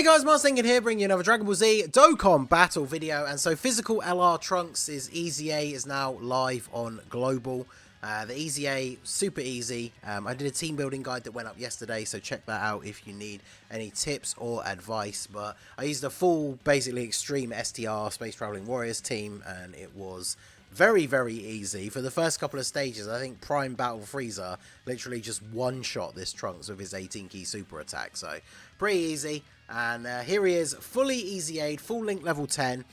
Hey guys, Mars Thinking here, bringing you another Dragon Ball Z Dokkan battle video. And so physical LR Trunks' EZA is now live on Global. The EZA, super easy. I did a team building guide that went up yesterday, so check that out if you need any tips or advice. But I used a full, basically extreme STR, Space Traveling Warriors team, and it was very, very easy. For the first couple of stages, I think Prime Battle Frieza literally just one-shot this Trunks with his 18-key super attack. So, pretty easy. And here he is, fully EZA'd, full link level 10.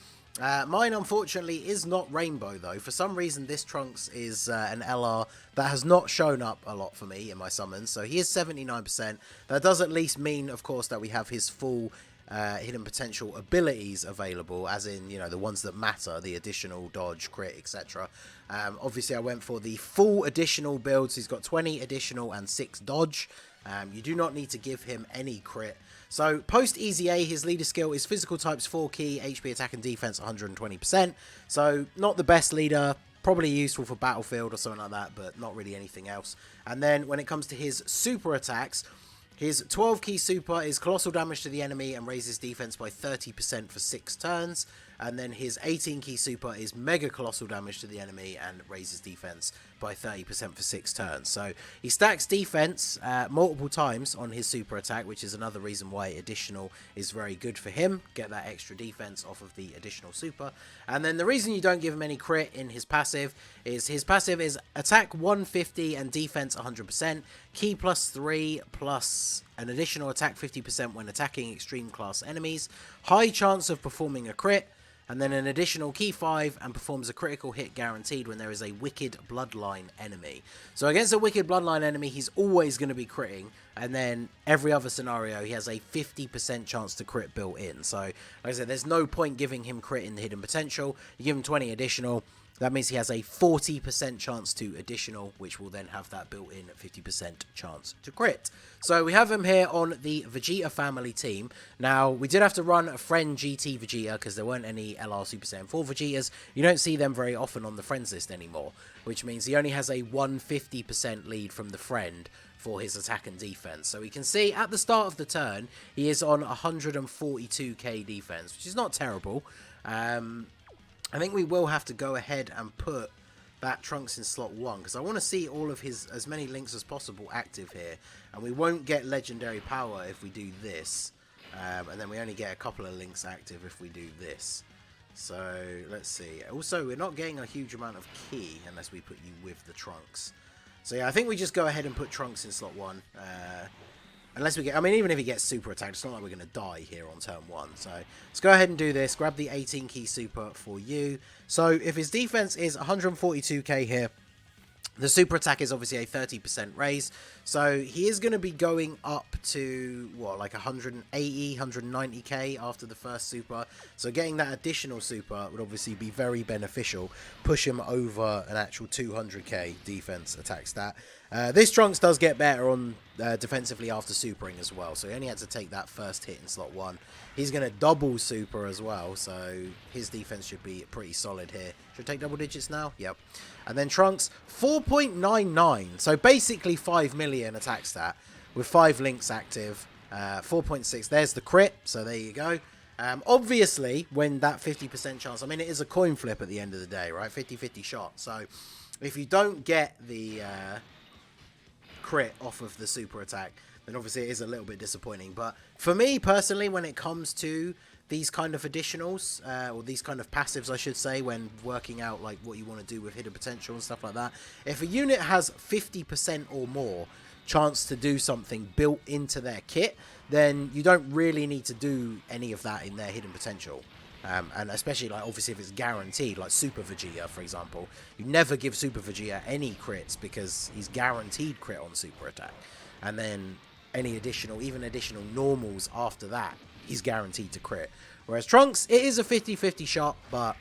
Mine, unfortunately, is not Rainbow, though. For some reason, this Trunks is an LR that has not shown up a lot for me in my summons. So he is 79%. That does at least mean, of course, that we have his full hidden potential abilities available, as in, you know, the ones that matter, the additional dodge, crit, etc. Obviously, I went for the full additional builds. He's got 20 additional and 6 dodge. You do not need to give him any crit. So, post EZA, his leader skill is physical types 4 key, HP attack and defense 120%. So, not the best leader, probably useful for Battlefield or something like that, but not really anything else. And then, when it comes to his super attacks, his 12 key super is colossal damage to the enemy and raises defense by 30% for 6 turns. And then his 18 key super is mega colossal damage to the enemy and raises defense by 30% for 6 turns. So he stacks defense multiple times on his super attack, which is another reason why additional is very good for him. Get that extra defense off of the additional super. And then the reason you don't give him any crit in his passive is attack 150 and defense 100%, key +3 plus an additional attack 50% when attacking extreme class enemies, high chance of performing a crit, and then an additional key 5 and performs a critical hit guaranteed when there is a wicked bloodline enemy. So against a wicked bloodline enemy, he's always going to be critting, and then every other scenario, he has a 50% chance to crit built in. So, like I said, there's no point giving him crit in the hidden potential. You give him 20 additional, that means he has a 40% chance to additional, which will then have that built-in 50% chance to crit. So we have him here on the Vegeta family team. Now, we did have to run a friend GT Vegeta because there weren't any LR Super Saiyan 4 Vegetas. You don't see them very often on the friends list anymore, which means he only has a 150% lead from the friend for his attack and defense. So we can see at the start of the turn, he is on 142k defense, which is not terrible. I think we will have to go ahead and put that Trunks in slot 1, because I want to see all of his, as many links as possible active here, and we won't get legendary power if we do this, and then we only get a couple of links active if we do this. So let's see. Also, we're not getting a huge amount of key unless we put you with the Trunks. So yeah, I think we just go ahead and put Trunks in slot 1. Unless we get, I mean, even if he gets super attacked, it's not like we're going to die here on turn 1. So let's go ahead and do this. Grab the 18 key super for you. So if his defense is 142k here, the super attack is obviously a 30% raise. So he is going to be going up to, what, like 180, 190k after the first super. So getting that additional super would obviously be very beneficial. Push him over an actual 200k defense attack stat. This Trunks does get better on defensively after supering as well. So he only had to take that first hit in slot 1. He's going to double super as well. So his defense should be pretty solid here. Should take double digits now? Yep. And then Trunks, 4.99. So basically 5 million attack stat with 5 links active. 4.6. There's the crit. So there you go. Obviously, when that 50% chance, I mean, it is a coin flip at the end of the day, right? 50-50 shot. So if you don't get the crit off of the super attack, then obviously it is a little bit disappointing. But for me personally, when it comes to these kind of additionals, or these kind of passives, I should say, when working out like what you want to do with hidden potential and stuff like that, if a unit has 50% or more chance to do something built into their kit, then you don't really need to do any of that in their hidden potential. And especially, like, obviously if it's guaranteed, like Super Vegeta, for example, you never give Super Vegeta any crits because he's guaranteed crit on super attack. And then any additional, even additional normals after that, he's guaranteed to crit. Whereas Trunks, it is a 50-50 shot, but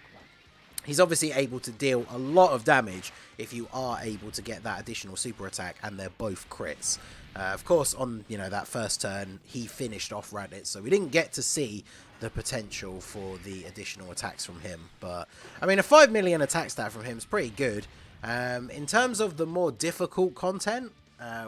he's obviously able to deal a lot of damage if you are able to get that additional super attack, and they're both crits. Of course, on, you know, that first turn, he finished off Raditz, so we didn't get to see the potential for the additional attacks from him. But, I mean, a 5 million attack stat from him is pretty good. In terms of the more difficult content,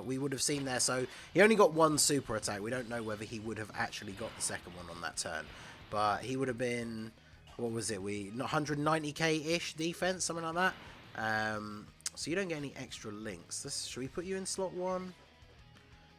we would have seen there. So he only got one super attack. We don't know whether he would have actually got the second one on that turn. But he would have been, what was it? 190k-ish defense, something like that. So you don't get any extra links. Should we put you in slot 1?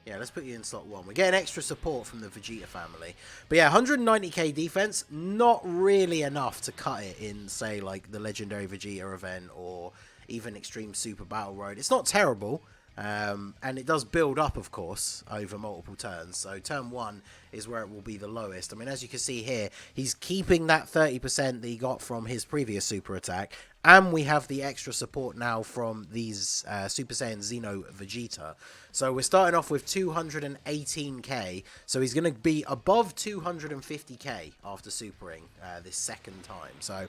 Yeah, let's put you in slot 1. We get an extra support from the Vegeta family. But yeah, 190k defense, not really enough to cut it in, say, like the Legendary Vegeta event or even Extreme Super Battle Road. It's not terrible. And it does build up, of course, over multiple turns. So turn 1 is where it will be the lowest. I mean, as you can see here, he's keeping that 30% that he got from his previous super attack. And we have the extra support now from these Super Saiyan Xeno Vegeta. So we're starting off with 218k. So he's going to be above 250k after supering this second time. So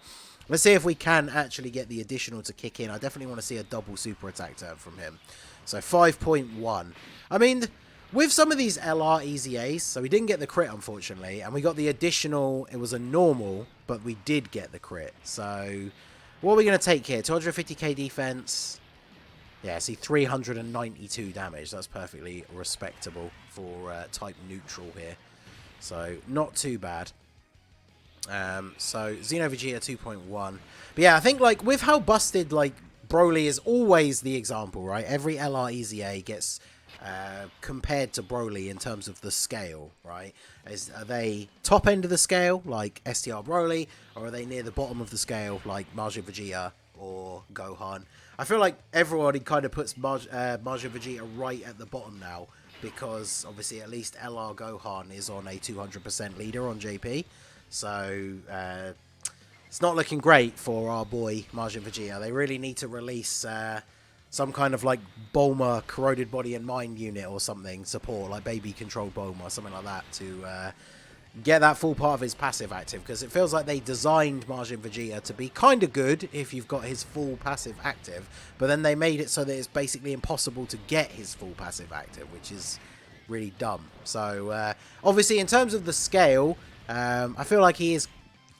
let's see if we can actually get the additional to kick in. I definitely want to see a double super attack turn from him. So 5.1. I mean, with some of these LR EZAs, so we didn't get the crit, unfortunately. And we got the additional, it was a normal, but we did get the crit. So what are we going to take here? 250k defense. Yeah, see, 392 damage. That's perfectly respectable for type neutral here. So not too bad. So Xeno Vegeta 2.1. But yeah, I think like with how busted like Broly is always the example, right? Every LR EZA gets compared to Broly in terms of the scale, right? Are they top end of the scale like STR Broly, or are they near the bottom of the scale like Majin Vegeta or Gohan? I feel like everybody kind of puts Majin Vegeta right at the bottom now, because obviously at least LR Gohan is on a 200% leader on JP. So it's not looking great for our boy Majin Vegeta. They really need to release some kind of like Bulma corroded body and mind unit or something support, like baby controlled Bulma, something like that, to get that full part of his passive active, because it feels like they designed Majin Vegeta to be kind of good if you've got his full passive active, but then they made it so that it's basically impossible to get his full passive active, which is really dumb. So obviously in terms of the scale, I feel like he is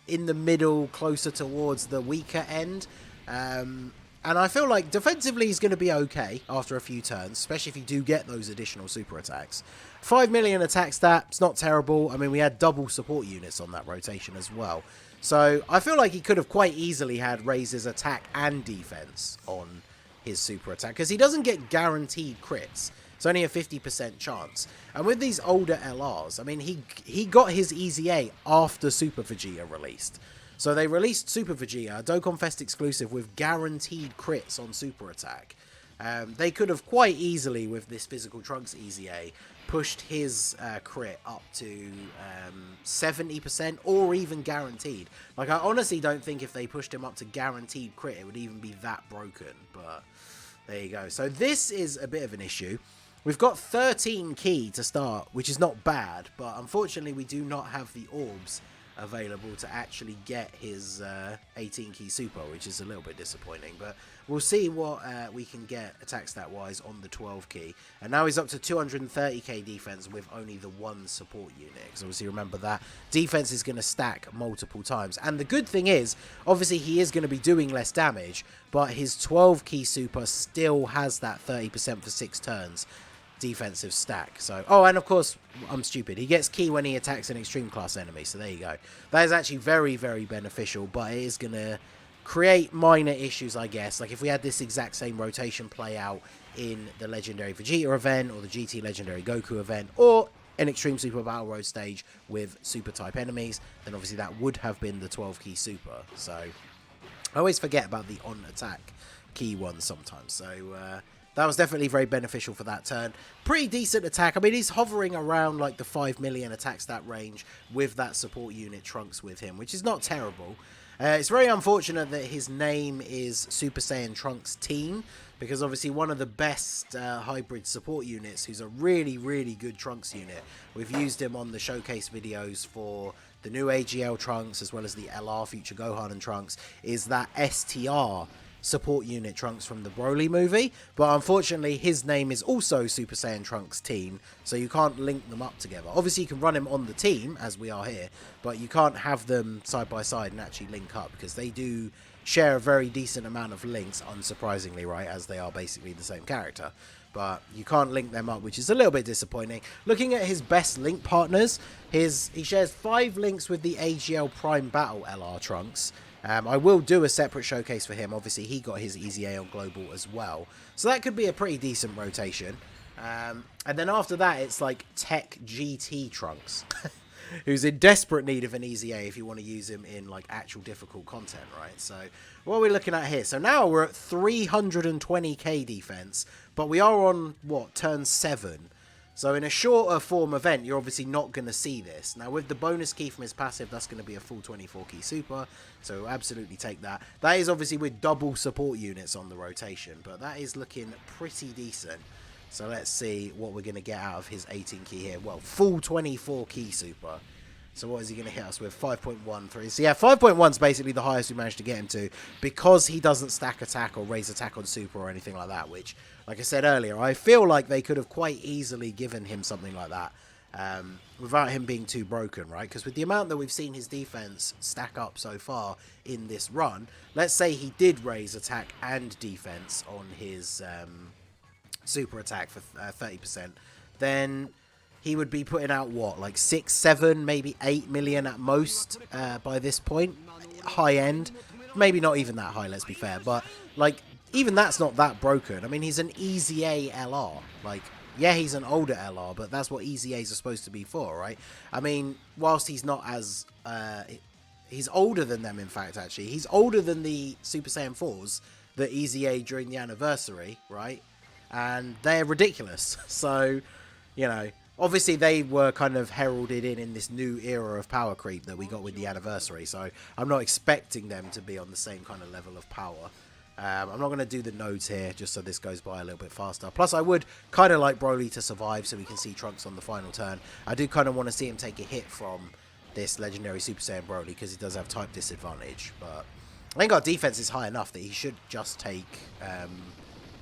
in the middle, closer towards the weaker end. And I feel like defensively he's going to be okay after a few turns, especially if you do get those additional super attacks. 5 million attack stat, it's not terrible. I mean, we had double support units on that rotation as well. So I feel like he could have quite easily had raised his attack and defense on his super attack, because he doesn't get guaranteed crits. It's only a 50% chance. And with these older LRs, I mean, he got his EZA after Super Vegeta released. So they released Super Vegeta, Dokkan Fest exclusive, with guaranteed crits on super attack. They could have quite easily, with this physical Trunks EZA, pushed his crit up to 70% or even guaranteed. Like, I honestly don't think if they pushed him up to guaranteed crit, it would even be that broken. But there you go. So this is a bit of an issue. We've got 13 key to start, which is not bad, but unfortunately we do not have the orbs available to actually get his 18 key super, which is a little bit disappointing, but we'll see what we can get attack stat wise on the 12 key. And now he's up to 230k defense with only the one support unit, because obviously remember that defense is going to stack multiple times. And the good thing is, obviously he is going to be doing less damage, but his 12 key super still has that 30% for 6 turns defensive stack. So, oh, and of course, I'm stupid, he gets key when he attacks an extreme class enemy, so there you go. That is actually very, very beneficial, but it is going to create minor issues, I guess. Like if we had this exact same rotation play out in the Legendary Vegeta event, or the GT Legendary Goku event, or an Extreme Super Battle Road stage with super type enemies, then obviously that would have been the 12 key super. So I always forget about the on attack key ones sometimes. So that was definitely very beneficial for that turn. Pretty decent attack. I mean, he's hovering around like the 5 million attack stat range with that support unit Trunks with him, which is not terrible. It's very unfortunate that his name is Super Saiyan Trunks Teen, because obviously one of the best hybrid support units, who's a really, really good Trunks unit. We've used him on the showcase videos for the new AGL Trunks, as well as the LR Future Gohan and Trunks, is that STR support unit Trunks from the Broly movie, but unfortunately his name is also Super Saiyan Trunks Teen, so you can't link them up together. Obviously you can run him on the team, as we are here, but you can't have them side by side and actually link up, because they do share a very decent amount of links, unsurprisingly, right, as they are basically the same character. but you can't link them up, which is a little bit disappointing. Looking at his best link partners, he shares 5 links with the AGL Prime Battle LR Trunks. I will do a separate showcase for him. Obviously, he got his EZA on Global as well. So that could be a pretty decent rotation. And then after that, it's like Tech GT Trunks, who's in desperate need of an EZA if you want to use him in like actual difficult content, right? So what are we looking at here? So now we're at 320k defense, but we are on, what, turn 7. So in a shorter form event, you're obviously not going to see this. Now, with the bonus key from his passive, that's going to be a full 24 key super. So we'll absolutely take that. That is obviously with double support units on the rotation, but that is looking pretty decent. So let's see what we're going to get out of his 18 key here. Well, full 24 key super. So what is he going to hit us with? 5.13. So yeah, 5.1 is basically the highest we managed to get him to, because he doesn't stack attack or raise attack on super or anything like that, which, like I said earlier, I feel like they could have quite easily given him something like that without him being too broken, right? Because with the amount that we've seen his defense stack up so far in this run, let's say he did raise attack and defense on his super attack for 30%, then he would be putting out, what, like 6, 7, maybe 8 million at most by this point. High end. Maybe not even that high, let's be fair. But, like, even that's not that broken. I mean, he's an EZA LR. Like, yeah, he's an older LR, but that's what EZAs are supposed to be for, right? I mean, whilst he's not as... he's older than them, in fact, actually. He's older than the Super Saiyan 4s that EZA during the anniversary, right? And they're ridiculous. So, you know... Obviously, they were kind of heralded in this new era of power creep that we got with the anniversary, so I'm not expecting them to be on the same kind of level of power. I'm not going to do the nodes here, just so this goes by a little bit faster. Plus, I would kind of like Broly to survive so we can see Trunks on the final turn. I do kind of want to see him take a hit from this legendary Super Saiyan Broly, because he does have type disadvantage. But I think our defense is high enough that he should just take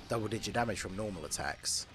double-digit damage from normal attacks.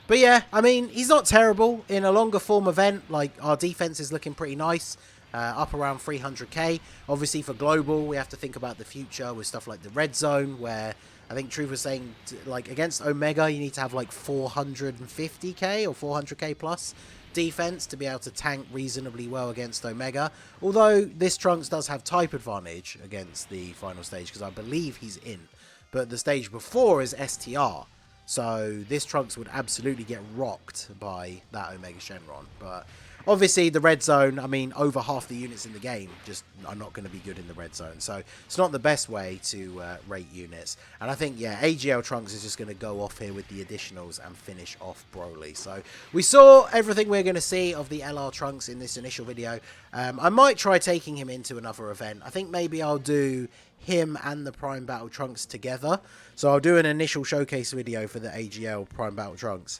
But yeah, I mean, he's not terrible. In a longer form event, like, our defense is looking pretty nice. Up around 300k. Obviously, for global, we have to think about the future with stuff like the red zone, where I think Truth was saying, like, against Omega, you need to have, like, 450k or 400k plus defense to be able to tank reasonably well against Omega. Although, this Trunks does have type advantage against the final stage, because I believe he's in. But the stage before is STR. So this Trunks would absolutely get rocked by that Omega Shenron. But obviously the red zone, I mean, over half the units in the game just are not going to be good in the red zone. So it's not the best way to rate units. And I think, yeah, AGL Trunks is just going to go off here with the additionals and finish off Broly. So we saw everything we're going to see of the LR Trunks in this initial video. I might try taking him into another event. I think maybe I'll do him and the Prime Battle Trunks together. So I'll do an initial showcase video for the AGL Prime Battle Trunks.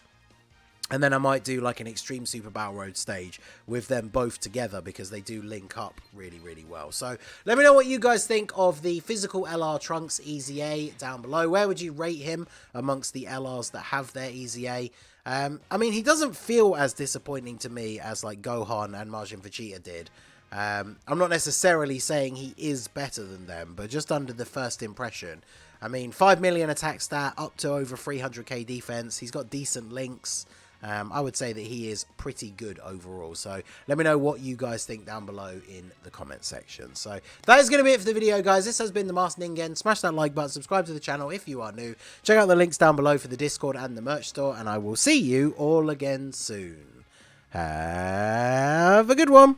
And then I might do like an Extreme Super Battle Road stage with them both together, because they do link up really, really well. So let me know what you guys think of the physical LR Trunks EZA down below. Where would you rate him amongst the LRs that have their EZA? I mean, he doesn't feel as disappointing to me as like Gohan and Majin Vegeta did. I'm not necessarily saying he is better than them, but just under the first impression. I mean, 5 million attack stat, up to over 300k defense. He's got decent links. I would say that he is pretty good overall. So let me know what you guys think down below in the comment section. So that is going to be it for the video, guys. This has been the Master Ningen. Smash that like button, subscribe to the channel if you are new. Check out the links down below for the Discord and the merch store, and I will see you all again soon. Have a good one.